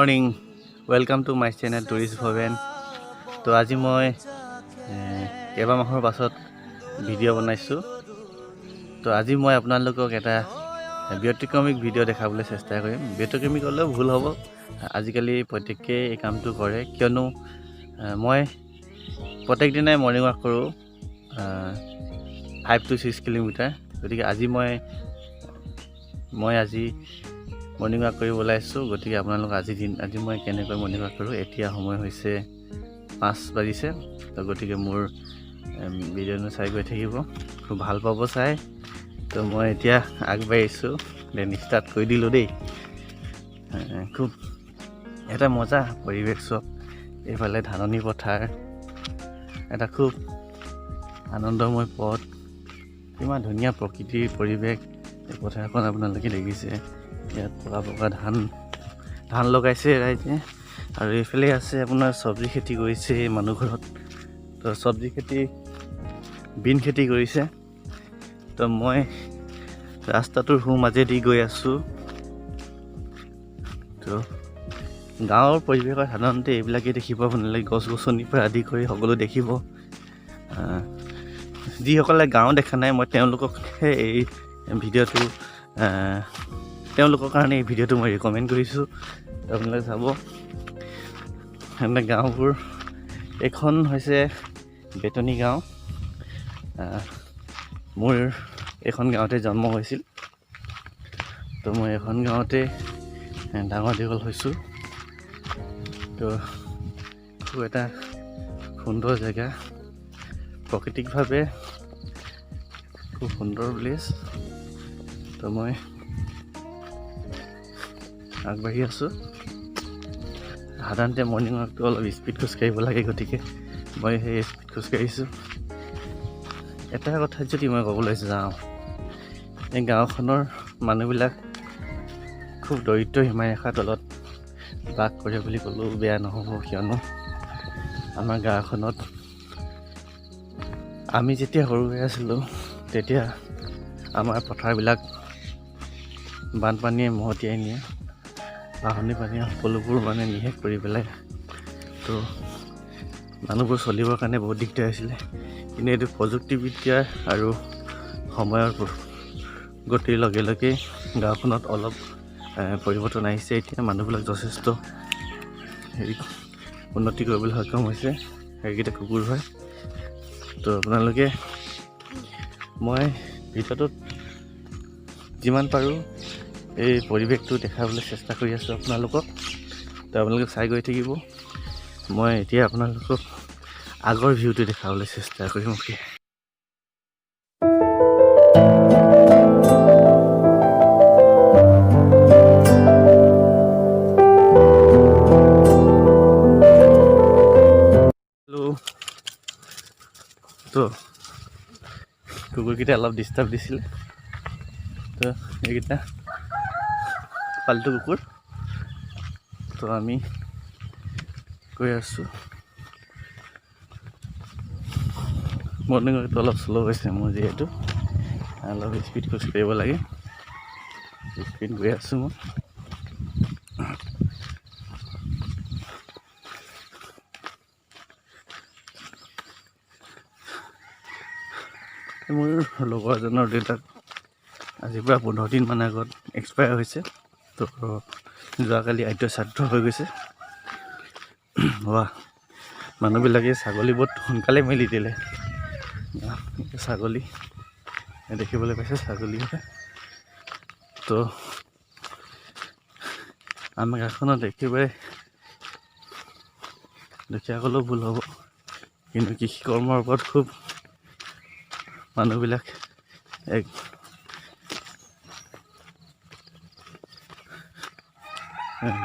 Morning welcome to my channel tourist Bhaben. তো আজি মই কেইবামাহৰ পাছত ভিডিঅ' বনাইছোঁ। তো আজি মই আপোনালোকক এটা ব্যতিক্ৰমিক ভিডিঅ' দেখাবলৈ চেষ্টা কৰিম। ব্যতিক্ৰমিক হ'লেও ভুল হ'ব, আজিকালি প্ৰত্যেকেই এই কামটো কৰে, কিয়নো মই প্ৰত্যেক দিনাই মৰ্ণিং ৱাক কৰোঁ 5 to 6 কিলোমিটাৰ। গতিকে আজি মই আজি মৰ্ণিং ৱাক কৰিব ওলাইছোঁ। গতিকে আপোনালোক আজি মই কেনেকৈ মৰ্ণিং ৱাক কৰোঁ। এতিয়া সময় হৈছে 5 বাজিছে। তো গতিকে মোৰ ভিডিঅ'টো চাই গৈ থাকিব, খুব ভাল পাব চাই। তো মই এতিয়া আগবাঢ়িছোঁ, দেন ষ্টাৰ্ট কৰি দিলোঁ দেই। খুব এটা মজা পৰিৱেশ চব, এইফালে ধাননি পথাৰ, এটা খুব আনন্দময় পথ, কিমান ধুনীয়া প্ৰকৃতিৰ পৰিৱেশ। এই পথাৰখন আপোনালোকে দেখিছে, ইয়াত পকা ধান লগাইছে ৰাইজে, আৰু এইফালে আছে আপোনাৰ চব্জি খেতি কৰিছে মানুহ ঘৰত। তো চব্জি খেতি, বিন খেতি কৰিছে। তো মই ৰাস্তাটোৰ মাজেদি গৈ আছোঁ। তো গাঁৱৰ পৰিৱেশত সাধাৰণতে এইবিলাকেই দেখিব আপোনালোকে, গছ গছনিৰ পৰা আদি কৰি সকলো দেখিব। যিসকলে গাঁও দেখা নাই, মই তেওঁলোককহে এই ভিডিঅ'টো তেওঁলোকৰ কাৰণে এই ভিডিঅ'টো মই ৰিকমেণ্ড কৰিছোঁ। আপোনালোকে চাব গাঁওবোৰ। এইখন হৈছে বেতনী গাঁও। মোৰ এইখন গাঁৱতে জন্ম হৈছিল। তো মই এখন গাঁৱতে ডাঙৰ দীঘল হৈছোঁ। তো খুব এটা সুন্দৰ জেগা, প্ৰাকৃতিকভাৱে খুব সুন্দৰ প্লেচ। তো মই আগবাঢ়ি আছোঁ। সাধাৰণতে মৰ্ণিং ৱাকটো অলপ স্পীড খোজকাঢ়িব লাগে, গতিকে মই সেই স্পীড খোজকাঢ়িছোঁ। এটা কথাত যদি মই ক'বলৈ যাওঁ, এই গাঁওখনৰ মানুহবিলাক খুব দৰিদ্ৰ সীমাৰেখাৰ তলত বাস কৰে বুলি ক'লেও বেয়া নহ'ব, কিয়নো আমাৰ গাঁওখনত আমি যেতিয়া সৰু হৈ আছিলোঁ, তেতিয়া আমাৰ পথাৰবিলাক বানপানীয়ে মহতিয়াই নিয়ে, বাঢ়নী পানীয়ে সকলোবোৰ নিশেষ কৰি পেলাই। তো মানুহবোৰ চলিবৰ কাৰণে বহুত দিগদাৰ হৈছিলে। কিন্তু এইটো প্ৰযুক্তিবিদ্যাৰ আৰু সময়ৰ গতিৰ লগে লগে গাঁওখনত অলপ পৰিৱৰ্তন আহিছে। এতিয়া মানুহবিলাক যথেষ্ট উন্নতি কৰিবলৈ সক্ষম হৈছে। সেইকেইটা কুকুৰ হয়। তো আপোনালোকে, মই ভিডিঅ'টোত যিমান পাৰোঁ এই পৰিৱেশটো দেখাবলৈ চেষ্টা কৰি আছোঁ আপোনালোকক। তো আপোনালোকে চাই গৈ থাকিব। মই এতিয়া আপোনালোকক আগৰ ভিউটো দেখাবলৈ চেষ্টা কৰিম। তো কুকুৰকেইটা অলপ ডিষ্টাৰ্ব দিছিলে। তো এইকেইটা পালতু কুকুৰ। তো আমি গৈ আছোঁ। মৰ্ণিং ৱাকটো অলপ শ্ল' হৈছে মোৰ, যিহেতু অলপ স্পীড খোজ কাঢ়িব লাগে। স্পীড গৈ আছোঁ মই। মোৰ লগৰ এজনৰ দেউতাক আজিৰ পৰা 15 দিনমান আগত এক্সপায়াৰ হৈছে। তো যোৱাকালি আদ্য শ্ৰাদ্ধ হৈ গৈছে। মানুহবিলাকে ছাগলী বহুত সোনকালে মেলি দিলে। ছাগলী দেখিবলৈ পাইছে, ছাগলী হয়। তো আমাৰ গাঁওখনত একেবাৰে দুখীয়া ক'লেও ভুল হ'ব, কিন্তু কৃষি কৰ্মৰ ওপৰত খুব মানুহবিলাক এক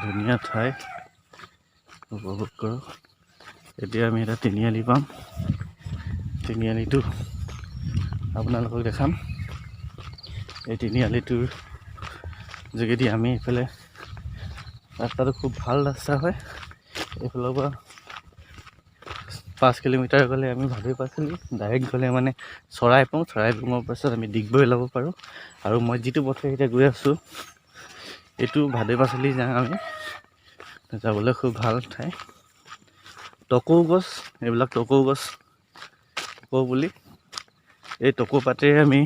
ধুনীয়া ঠাই উপভোগ কৰোঁ। এতিয়া আমি এটা তিনিআলি পাম। তিনিআলিটো আপোনালোকক দেখাম। এই তিনিআলিটোৰ যোগেদি আমি এইফালে, ৰাস্তাটো খুব ভাল ৰাস্তা হয়। এইফালৰ পৰা 5 কিলোমিটাৰ গ'লে আমি ভাবি পাইছিলোঁ, ডাইৰেক্ট গ'লে চৰাই পাওঁ। চৰাই পোঙৰ পাছত আমি ডিগবৈ ওলাব পাৰোঁ। আৰু মই যিটো পথে এতিয়া গৈ আছোঁ, এইটো ভাদে পাচলি যাওঁ আমি। যাবলৈ খুব ভাল ঠাই। টকৌ গছ, এইবিলাক টকৌ গছ, টকৌ বুলি, এই টকৌ পাতেৰে আমি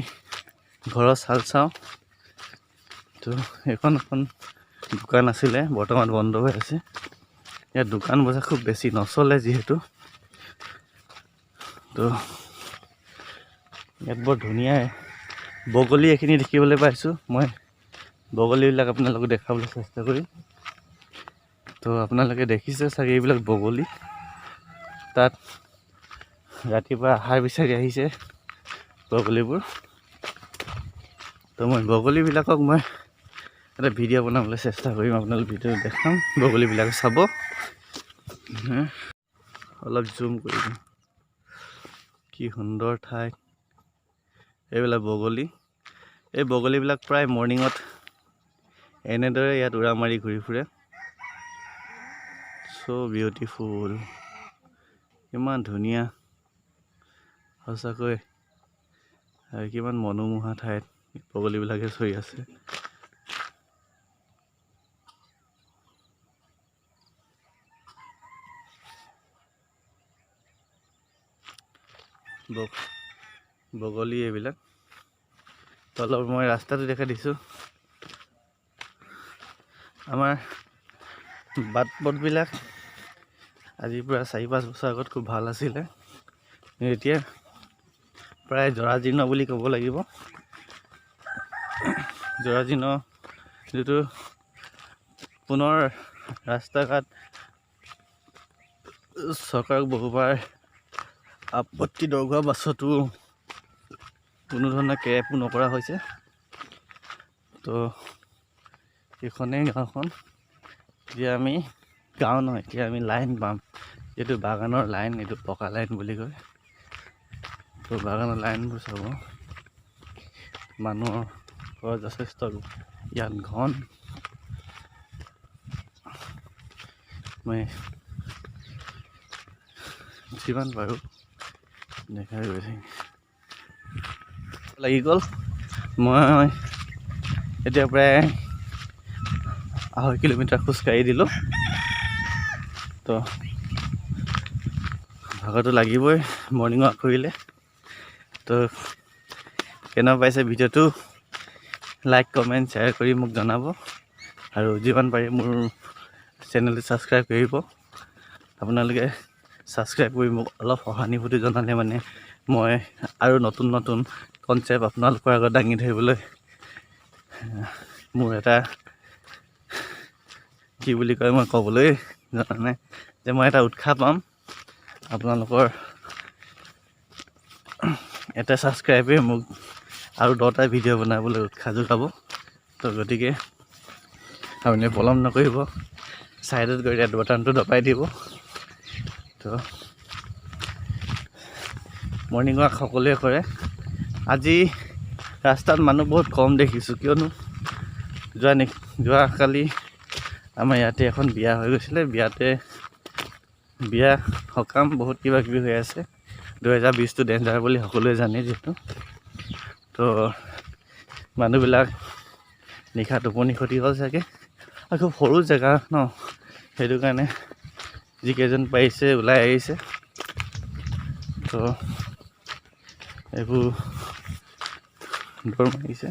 ঘৰৰ চাল চাওঁ। তো এখন দোকান আছিলে, বৰ্তমান বন্ধ হৈ আছে। ইয়াত দোকান বজাৰ খুব বেছি নচলে যিহেতু। তো ইয়াত বৰ ধুনীয়া বগলী এইখিনি দেখিবলৈ পাইছোঁ। মই বগলীবিলাক আপোনালোকক দেখাবলৈ চেষ্টা কৰিম। তো আপোনালোকে দেখিছে চাগে এইবিলাক বগলী। তাত ৰাতিপুৱা আহাৰ বিচাৰি আহিছে বগলীবোৰ। তো মই বগলীবিলাকক মই এটা ভিডিঅ' বনাবলৈ চেষ্টা কৰিম, আপোনালোক ভিডিঅ' দেখাম, বগলীবিলাক চাব। অলপ জুম কৰি দিম, কি সুন্দৰ ঠাই। এইবিলাক বগলী, এই বগলীবিলাক প্ৰায় মৰ্ণিঙত এনেদৰে ইয়াত উৰা মাৰি ঘূৰি ফুৰে। চ' বিউটিফুল, ইমান ধুনীয়া সঁচাকৈ, আৰু কিমান মনোমোহা ঠাইত বগলীবিলাকে চৰি আছে। বগলী এইবিলাক। তলৰ মই ৰাস্তাটো দেখা দিছোঁ। আমাৰ বাট পথবিলাক আজিৰ পৰা 4-5 বছৰ আগত খুব ভাল আছিলে, এতিয়া প্ৰায় জৰাজীৰ্ণ বুলি ক'ব লাগিব। জৰাজীৰ্ণ, যিটো পুনৰ ৰাস্তা ঘাট চৰকাৰক বহুবাৰ আপত্তি দৰ্শোৱাৰ পাছতো কোনো ধৰণৰ কেৰেপো নকৰা হৈছে। তো এইখনেই গাঁওখন। এতিয়া আমি গাঁও নহয়, এতিয়া আমি লাইন পাম। এইটো বাগানৰ লাইন, এইটো পকা লাইন বুলি কয়। তো বাগানৰ লাইনবোৰ চাব, মানুহৰ ঘৰ যথেষ্ট ইয়াত ঘন। মই যিমান পাৰোঁ দেখাই গৈ থাকিম। লাগি গ'ল। মই এতিয়া প্ৰায় 2.5 কিলোমিটাৰ খোজকাঢ়ি দিলোঁ। তো ভাগৰটো লাগিবই মৰ্ণিং ৱাক কৰিলে। তো কেনেকুৱা পাইছে ভিডিঅ'টো, লাইক কমেণ্ট শ্বেয়াৰ কৰি মোক জনাব, আৰু যিমান পাৰি মোৰ চেনেলটো ছাবস্ক্ৰাইব কৰিব। আপোনালোকে ছাবস্ক্ৰাইব কৰি মোক অলপ সহানুভূতি জনালে মানে মই আৰু নতুন নতুন কনচেপ্ট আপোনালোকৰ আগত দাঙি ধৰিবলৈ মোৰ এটা কি বুলি কয়, মই ক'বলৈ জনা নাই, যে মই এটা উৎসাহ পাম। আপোনালোকৰ এটা ছাবস্ক্ৰাইবে মোক আৰু 10টা ভিডিঅ' বনাবলৈ উৎসাহ যোগাব। তো গতিকে আপুনি পলম নকৰিব, ছাইডত গৈ ৰেড বাটনটো দবাই দিব। তো মৰ্ণিং ৱাক সকলোৱে কৰে। আজি ৰাস্তাত মানুহ বহুত কম দেখিছোঁ, কিয়নো যোৱাকালি আমাৰ ইয়াতে এখন বিয়া হৈ গৈছিলে। বিয়া সকাম বহুত কিবা কিবি হৈ আছে। 2020টো ডেঞ্জাৰ বুলি সকলোৱে জানে যিহেতু। তো মানুহবিলাক নিশা টোপনি ক্ষতি হ'ল চাগে, আৰু খুব সৰু জেগা ন, সেইটো কাৰণে যিকেইজন পাৰিছে ওলাই আহিছে। তো এইবোৰ দৌৰ মাৰিছে।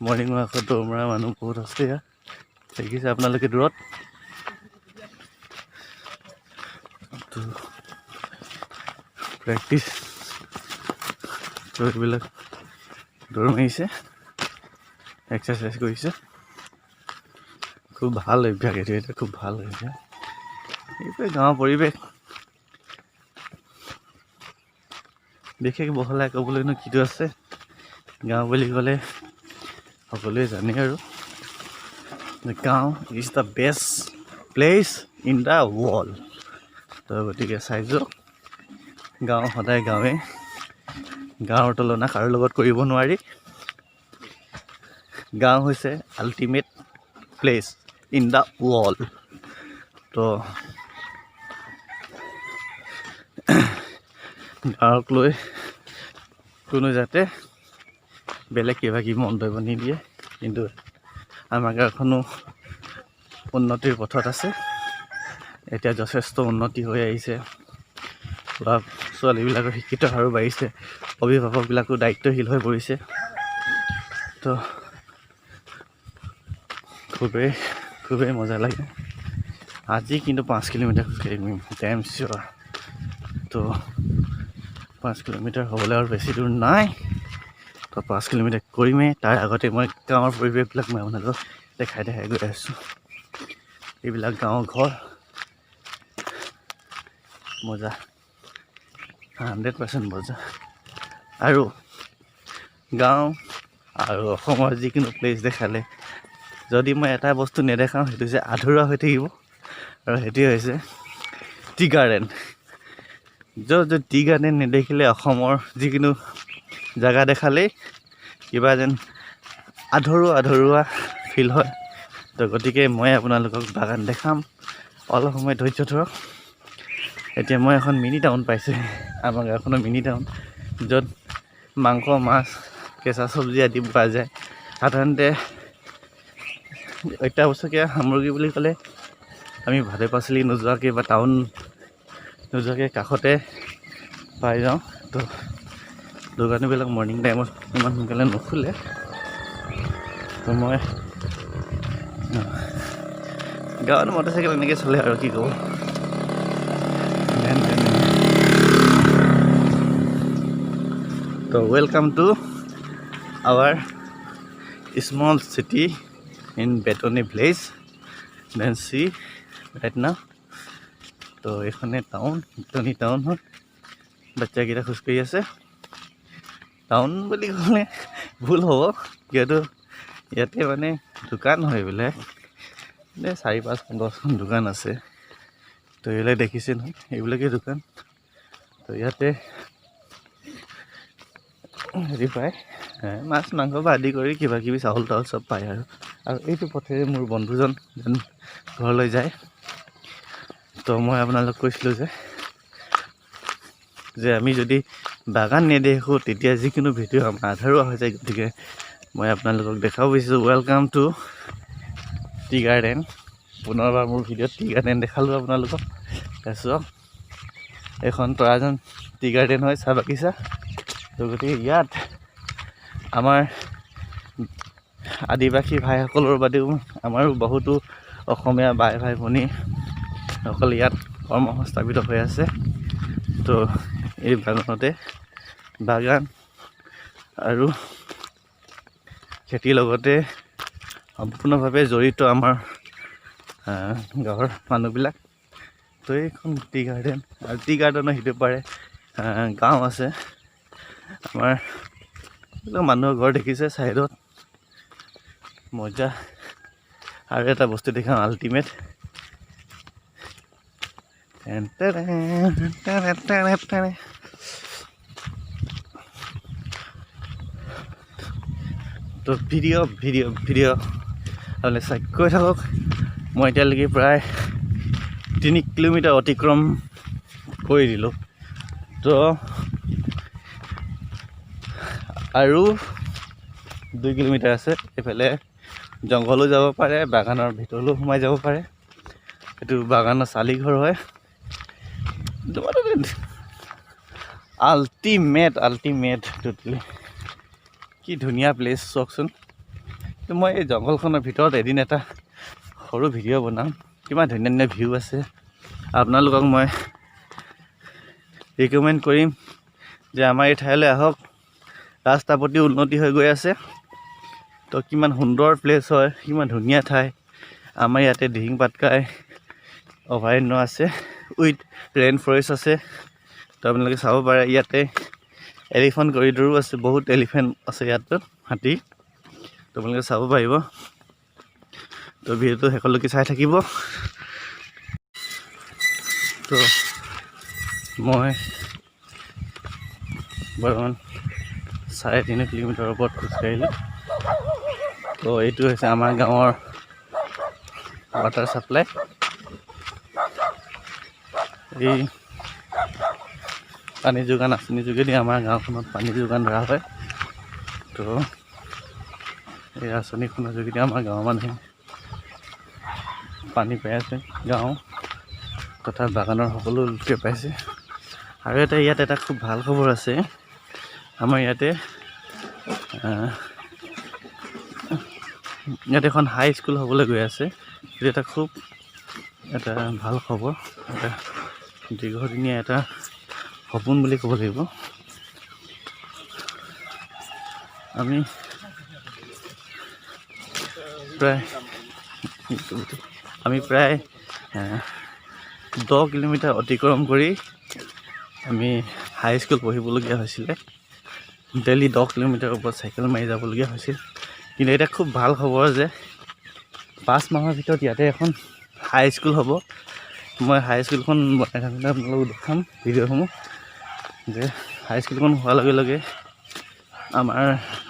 মৰ্ণিং ৱাকত দৌৰ মৰা মানুহ বহুত আছে ইয়াত, দেখিছে আপোনালোকে দূৰত। তো প্ৰেক্টিচ এইবিলাক দৌৰ মাৰিছে, এক্সাৰচাইজ কৰিছে। খুব ভাল অভ্যাস এইটো, এটা খুব ভাল অভ্যাস। এইটোৱে গাঁৱৰ পৰিৱেশ। বিশেষ বহলাই ক'বলৈনো কিটো আছে, গাঁও বুলি ক'লে সকলোৱে জানে আৰু গাঁও is the best place in the world. তো গতিকে চাইছোঁ, গাঁও সদায় গাঁৱে, গাঁৱৰ তুলনা কাৰো লগত কৰিব নোৱাৰি। গাঁও হৈছে ultimate place in the world. তো গাঁৱক লৈ কোনো যাতে বেলেগ কিবা কিবি মন্তব্য নিদিয়ে, কিন্তু আমাৰ গাঁওখনো উন্নতিৰ পথত আছে। এতিয়া যথেষ্ট উন্নতি হৈ আহিছে, ল'ৰা ছোৱালীবিলাকৰ শিক্ষিত হাৰো বাঢ়িছে, অভিভাৱকবিলাকো দায়িত্বশীল হৈ পৰিছে। তো খুবেই মজা লাগে। আজি কিন্তু 5 কিলোমিটাৰ খোজকাঢ়িম, টাইম চিয়ৰ। তো 5 কিলোমিটাৰ হ'বলৈ আৰু বেছি দূৰ নাই। তো 5 কিলোমিটাৰ কৰিমেই। তাৰ আগতে মই গাঁৱৰ পৰিৱেশবিলাক মই আপোনালোকক দেখাই গৈ আছোঁ। এইবিলাক গাঁৱৰ ঘৰ, মজা, 100% মজা। আৰু গাঁও আৰু অসমৰ যিকোনো প্লেচ দেখালে যদি মই এটা বস্তু নেদেখাওঁ, সেইটো যে আধৰুৱা হৈ থাকিব। আৰু সেইটোৱে হৈছে টি গাৰ্ডেন। য'ত টি গাৰ্ডেন নেদেখিলে অসমৰ যিকোনো জেগা দেখালেই কিবা যেন আধৰুৱা ফিল হয়। তো গতিকে মই আপোনালোকক বাগান দেখাম, অলপ সময় ধৈৰ্য ধৰক। এতিয়া মই এখন মিনি টাউন পাইছোঁ, আমাৰ গাঁওখনৰ মিনি টাউন, য'ত মাংস, মাছ, কেঁচা চব্জি আদি পোৱা যায়। সাধাৰণতে অত্যাৱশ্যকীয় সামগ্ৰী বুলি ক'লে আমি ভালে পাচলি নোযোৱাকৈ বা টাউন নোযোৱাকৈ কাষতে পাই যাওঁ। তো দোকানীবিলাক মৰ্ণিং টাইমত ইমান সোনকালে নুখোলে। তো মই গাঁৱত মটৰচাইকেল এনেকৈ চলে আৰু কি ক'ব। তো welcome to our small city in Betni village, then see right now. তো এইখনে টাউন, বেটনী টাউন হয়। বাচ্চাকেইটা খোজকাঢ়ি আছে। টাউন বুলি ক'লে ভুল হ'ব, কিয়তো ইয়াতে মানে দোকান হয় এইবিলাক, 4-5-10খন দোকান আছে। তো এইবিলাক দেখিছে নহয়, এইবিলাকেই দোকান। তো ইয়াতে হেৰি পায়, মাছ মাংস বা আদি কৰি কিবা কিবি চাউল তাউল চব পায়। আৰু এইটো পথেৰে মোৰ বন্ধুজন যেন ঘৰলৈ যায়। তো মই আপোনালোক কৈছিলোঁ যে আমি যদি বাগান নেদেখোঁ তেতিয়া যিকোনো ভিডিঅ' আমাৰ আধৰুৱা হৈ যায়। গতিকে মই আপোনালোকক দেখাব বিচাৰিছোঁ ৱেলকাম টু টি গাৰ্ডেন। পুনৰবাৰ মোৰ ভিডিঅ'ত টি গাৰ্ডেন দেখালোঁ আপোনালোকক। তাৰপিছত এখন তৰাজন টি গাৰ্ডেন হয়, চাহ বাগিচা। তো গতিকে ইয়াত আমাৰ আদিবাসী ভাইসকলৰ বাদেও আমাৰো বহুতো অসমীয়া বাই ভাই ভনীসকল ইয়াত কৰ্মসংস্থাপিত হৈ আছে। তো এই বাগানতে বাগান আৰু খেতিৰ লগতে সম্পূৰ্ণভাৱে জড়িত আমাৰ গাঁৱৰ মানুহবিলাক। তো এইখন টি গাৰ্ডেন, আৰু টি গাৰ্ডেনৰ সিটো পাৰে গাঁও আছে। আমাৰ মানুহৰ ঘৰ দেখিছে ছাইডত, মজা। আৰু এটা বস্তু দেখাওঁ আল্টিমেট, তো ভিডিঅ' আপোনালোকে গৈ থাকক। মই এতিয়ালৈকে প্ৰায় 3 কিলোমিটাৰ অতিক্ৰম কৰি দিলোঁ। তো আৰু 2 কিলোমিটাৰ আছে। এইফালে জংঘলো যাব পাৰে, বাগানৰ ভিতৰলৈও সোমাই যাব পাৰে। এইটো বাগানৰ চালিঘৰ হয়। আল্টিমেট টোটেলি কি ধুনীয়া প্লেচ চাওকচোন। তো মই এই জংঘলখনৰ ভিতৰত এদিন এটা সৰু ভিডিঅ' বনাম, কিমান ধুনীয়া ভিউ আছে। আপোনালোকক মই ৰিকমেণ্ড কৰিম যে আমাৰ এই ঠাইলৈ আহক। ৰাস্তা প্ৰতি উন্নতি হৈ গৈ আছে। তো কিমান সুন্দৰ প্লেচ হয়, কিমান ধুনীয়া ঠাই। আমাৰ ইয়াতে দিহিং পাটকাই অভয়াৰণ্য আছে, উইথ ৰেইন ফৰেষ্ট আছে। তো আপোনালোকে চাব পাৰে। ইয়াতে এলিফেণ্ট কৰিডৰো আছে, বহুত এলিফেণ্ট আছে ইয়াত, হাতী। তো আপোনালোকে চাব পাৰিব। তো ভিডিঅ'টো শেষলৈকে চাই থাকিব। তো মই বৰ্তমান 3.5 কিলোমিটাৰৰ ওপৰত খোজকাঢ়িলোঁ। তো এইটো হৈছে আমাৰ গাঁৱৰ ৱাটাৰ ছাপ্লাই। এই পানী যোগান আঁচনি যোগেদি আমাৰ গাঁওখনত পানী যোগান ধৰা হয়। তো এই আঁচনিখনৰ যোগেদি আমাৰ গাঁৱৰ মানুহে পানী পাই আছে গাঁও তথা বাগানৰ সকলো লোকে পাইছে। আৰু ইয়াত এটা খুব ভাল খবৰ আছে। আমাৰ ইয়াতে এখন হাই স্কুল হ'বলৈ গৈ আছে। এইটো এটা খুব ভাল খবৰ, এটা দীৰ্ঘদিনীয়া এটা সপোন বুলি ক'ব লাগিব। আমি প্ৰায় 10 কিলোমিটাৰ অতিক্ৰম কৰি আমি হাই স্কুল পঢ়িবলগীয়া হৈছিলে। ডেইলি 10 কিলোমিটাৰৰ ওপৰত চাইকেল মাৰি যাবলগীয়া হৈছিল। কিন্তু এটা খুব ভাল খবৰ যে 5 মাহৰ ভিতৰত ইয়াতে এখন হাই স্কুল হ'ব। মই হাই স্কুলখন বনাই থাকোঁতে আপোনালোকক দেখাম ভিডিঅ'সমূহ যে হাই স্কুলখন হোৱাৰ লগে লগে আমাৰ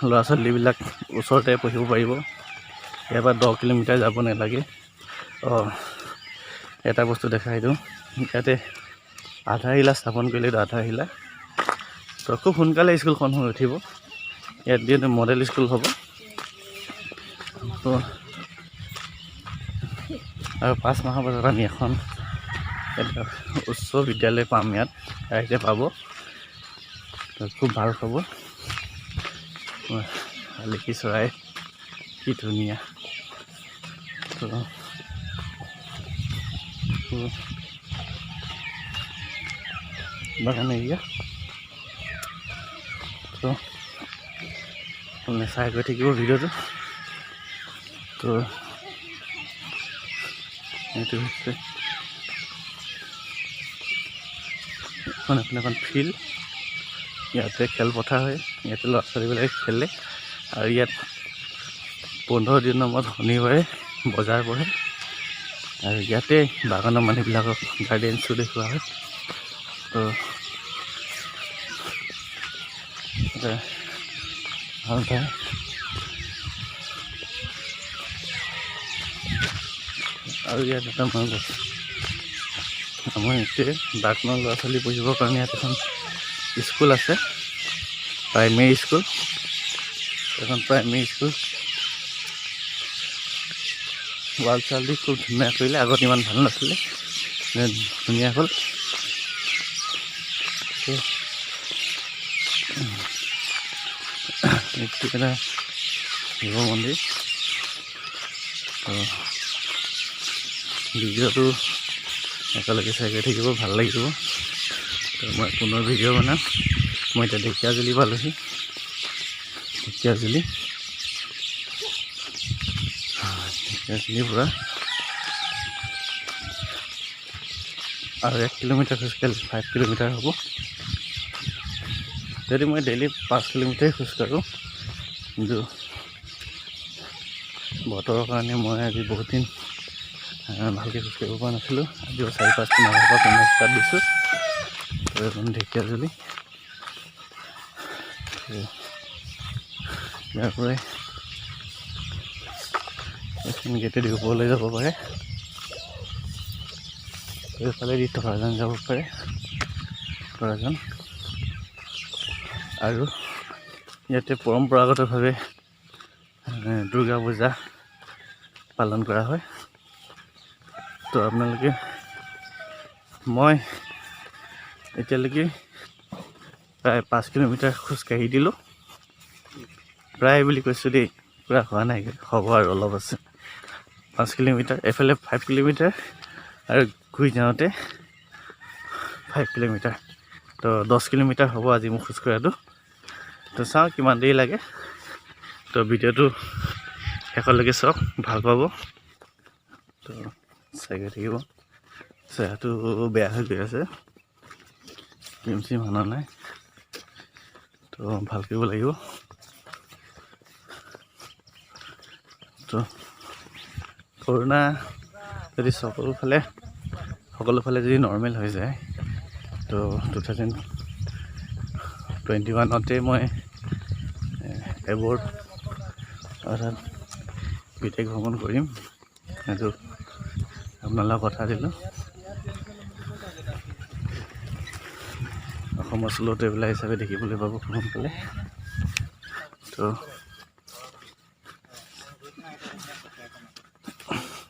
ল'ৰা ছোৱালীবিলাক ওচৰতে পঢ়িব পাৰিব। ইয়াৰ পৰা 10 কিলোমিটাৰ যাব নালাগে। এটা বস্তু দেখাই দিওঁ, ইয়াতে আধাৰশিলা স্থাপন কৰিলে, আধাৰশিলা তো খুব সোনকালে স্কুলখন হৈ উঠিব। ইয়াত যিহেতু মডেল স্কুল হ'ব। তো আৰু 5 মাহৰ পাছত আমি এখন উচ্চ বিদ্যালয় পাম। ইয়াত ৰাইজে পাব। তো খুব ভাল খবৰ। শালিকি চৰাই কি ধুনীয়া। তো বাগান এৰিয়া। তো আপুনি চাই গৈ থাকিব ভিডিঅ'টো। তো এইটো হৈছে এখন ফিল্ড। ইয়াতে খেলপথাৰ হয়, ইয়াতে ল'ৰা ছোৱালীবিলাকে খেলে। আৰু ইয়াত 15 দিনৰ মূৰত শনিবাৰে বজাৰ বহে। আৰু ইয়াতে বাগানৰ মানুহবিলাকক গাৰ্ডেন শ্ব' দেখুওৱা হয়। তো ভাল ঠাই। আৰু ইয়াত এটা মই আমাৰ ইয়াতে 12 ল'ৰা ছোৱালী পঢ়িবৰ কাৰণে ইয়াত এখন স্কুল আছে, প্ৰাইমেৰী স্কুল। এখন প্ৰাইমেৰী স্কুল ৱাল চাল দি খুব ধুনীয়া কৰিলে। আগত ইমান ভাল নাছিলে, ধুনীয়া হ'ল। এইটো এটা শিৱ মন্দিৰ। ভিডিঅ'টো একেলগে চাই গৈ থাকিব, ভাল লাগিব। তো মই পুনৰ ভিডিঅ' বনাম। মই এতিয়া ঢেকীয়াজুলি পালোহি। ঢেকীয়াজুলিৰ পৰা আৰু 1 কিলোমিটাৰ খোজকাঢ়ি 5 কিলোমিটাৰ হ'ব। যদি মই ডেইলি 5 কিলোমিটাৰ খোজকাঢ়োঁ, কিন্তু বতৰৰ কাৰণে মই আজি বহুত দিন ভালকৈ খোজকাঢ়িব পৰা নাছিলোঁ। আজিও 4-5 দিন আগৰ পৰা পুনৰ ষ্টাৰ্ট দিছোঁ। এখন ঢেকীয়াজুলি, ইয়াৰ পৰাই এখন গেটেদি ওপৰলৈ যাব পাৰে। এইফালেদি টকাজান যাব পাৰে, টকাজান। আৰু ইয়াতে পৰম্পৰাগতভাৱে দুৰ্গা পূজা পালন কৰা হয়। তো আপোনালোকে, মই এতিয়ালৈকে প্ৰায় 5 কিলোমিটাৰ খোজকাঢ়ি দিলোঁ। প্ৰায় বুলি কৈছোঁ দেই, পূৰা হোৱা নাই, হ'ব আৰু অলপ আছে। 5 কিলোমিটাৰ, এফালে 5 কিলোমিটাৰ আৰু ঘূৰি যাওঁতে 5 কিলোমিটাৰ। তো 10 কিলোমিটাৰ হ'ব আজি মোৰ খোজকঢ়াটো। তো চাওঁ কিমান দেৰি লাগে। তো ভিডিঅ'টো শেষলৈকে চাওক, ভাল পাব। তো চাই গৈ থাকিব। চেহেৰাটো বেয়া হৈ গৈ আছে, ক্ৰীম চিম অনা নাই। তো ভাল কৰিব লাগিব। তো কৰোণা যদি সকলো ফালে যদি নৰ্মেল হৈ যায়, তো 2021-তে মই এবৰ্ড অৰ্থাৎ বিদেশ ভ্ৰমণ কৰিম। সেইটো আপোনালোকক কথা দিলোঁ। অসমৰ শ্ল' ট্ৰেভেলাৰ হিচাপে দেখিবলৈ পাব সোনকালে। তো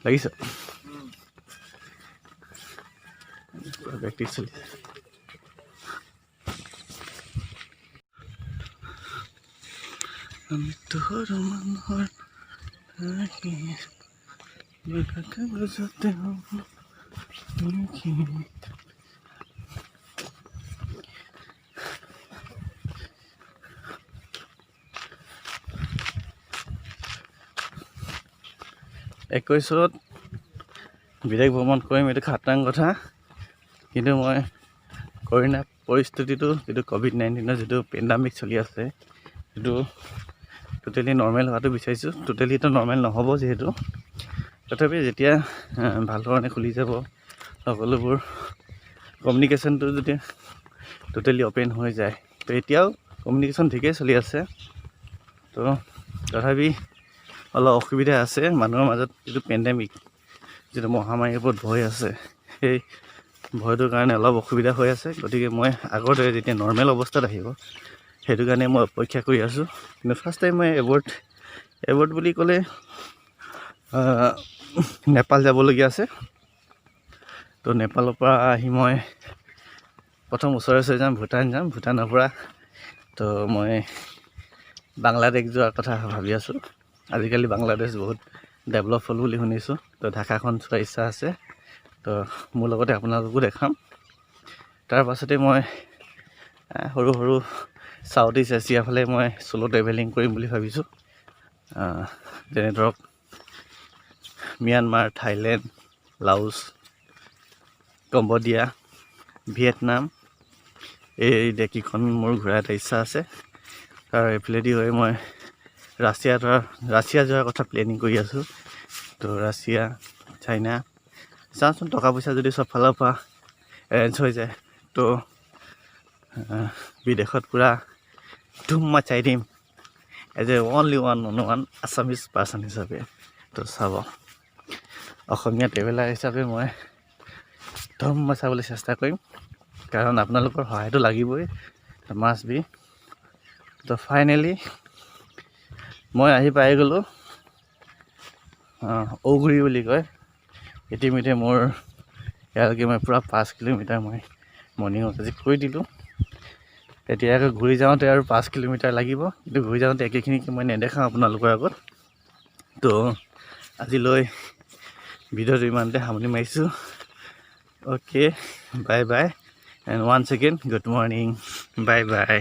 লাগিছে। প্ৰেক্টিছ চলি আমি তোৰ মানুহৰ বুজাতে হ'ব একৈছত বিদেশ ভ্ৰমণ কৰিম, এইটো খাটাং কথা। কিন্তু মই কৰোণা পৰিস্থিতিটো যিটো COVID-19 যিটো পেণ্ডামিক চলি আছে সেইটো টোটেলি নৰ্মেল হোৱাটো বিচাৰিছোঁ। টোটেলিটো নৰ্মেল নহ'ব যিহেতু, তথাপি যেতিয়া ভাল ধৰণে খুলি যাব সকলোবোৰ কমিউনিকেশ্যনটো যদি টোটেলি অ'পেন হৈ যায়, তো এতিয়াও কমিউনিকেশ্যন ঠিকেই চলি আছে। তো তথাপি অলপ অসুবিধা আছে মানুহৰ মাজত। যিটো পেণ্ডেমিক যিটো মহামাৰীৰ ওপৰত ভয় আছে, সেই ভয়টোৰ কাৰণে অলপ অসুবিধা হৈ আছে। গতিকে মই আগৰ দৰে যেতিয়া নৰ্মেল অৱস্থাত আহিব সেইটো কাৰণে মই অপেক্ষা কৰি আছোঁ। কিন্তু ফাৰ্ষ্ট টাইম মই এবৰ্ড বুলি ক'লে নেপাল যাবলগীয়া আছে। তো নেপালৰ পৰা আহি মই প্ৰথম ওচৰে যাম, ভূটান যাম। ভূটানৰ পৰা তো মই বাংলাদেশ যোৱাৰ কথা ভাবি আছোঁ। আজিকালি বাংলাদেশ বহুত ডেভেলপ হ'ল বুলি শুনিছোঁ। তো ঢাকাখন চোৱাৰ ইচ্ছা আছে। তো মোৰ লগতে আপোনালোকো দেখাম। তাৰ পাছতে মই সৰু সৰু চাউথ ইষ্ট এছিয়াৰ ফালে মই চ'ল' ট্ৰেভেলিং কৰিম বুলি ভাবিছোঁ। যেনে ধৰক Myanmar, Thailand, Laos, Cambodia, Vietnam, এই দেশকেইখন মোৰ ঘূৰা এটা ইচ্ছা আছে। আৰু এইফালেদি হৈ মই ৰাছিয়া যোৱাৰ কথা প্লেনিং কৰি আছোঁ। তো ৰাছিয়া, চাইনা চাওঁচোন, টকা পইচা যদি চব ফালৰ পৰা এৰেঞ্জ হৈ যায় তো বিদেশত পূৰা ধুম মাচাই দিম as a only one Assamese person হিচাপে। তো চাব, অসমীয়া ট্ৰেভেলাৰ হিচাপে মই ধুম মচাবলৈ চেষ্টা কৰিম, কাৰণ আপোনালোকৰ সহায়টো লাগিবই, মাষ্ট বি। তো ফাইনেলি মই আহি পাই গ'লোঁ ঔগুৰি বুলি কয়। ইতিমধ্যে মোৰ ইয়ালৈকে মই পূৰা 5 কিলোমিটাৰ মই মৰ্ণিং ৱাক আজি কৰি দিলোঁ। এতিয়া আকৌ ঘূৰি যাওঁতে আৰু 5 কিলোমিটাৰ লাগিব, কিন্তু ঘূৰি যাওঁতে একেখিনিকে মই নেদেখাওঁ আপোনালোকৰ আগত। তো আজিলৈ ভিডিঅ'টো ইমানতে সামৰণি মাৰিছোঁ। Okay, bye bye and once again good morning, bye bye.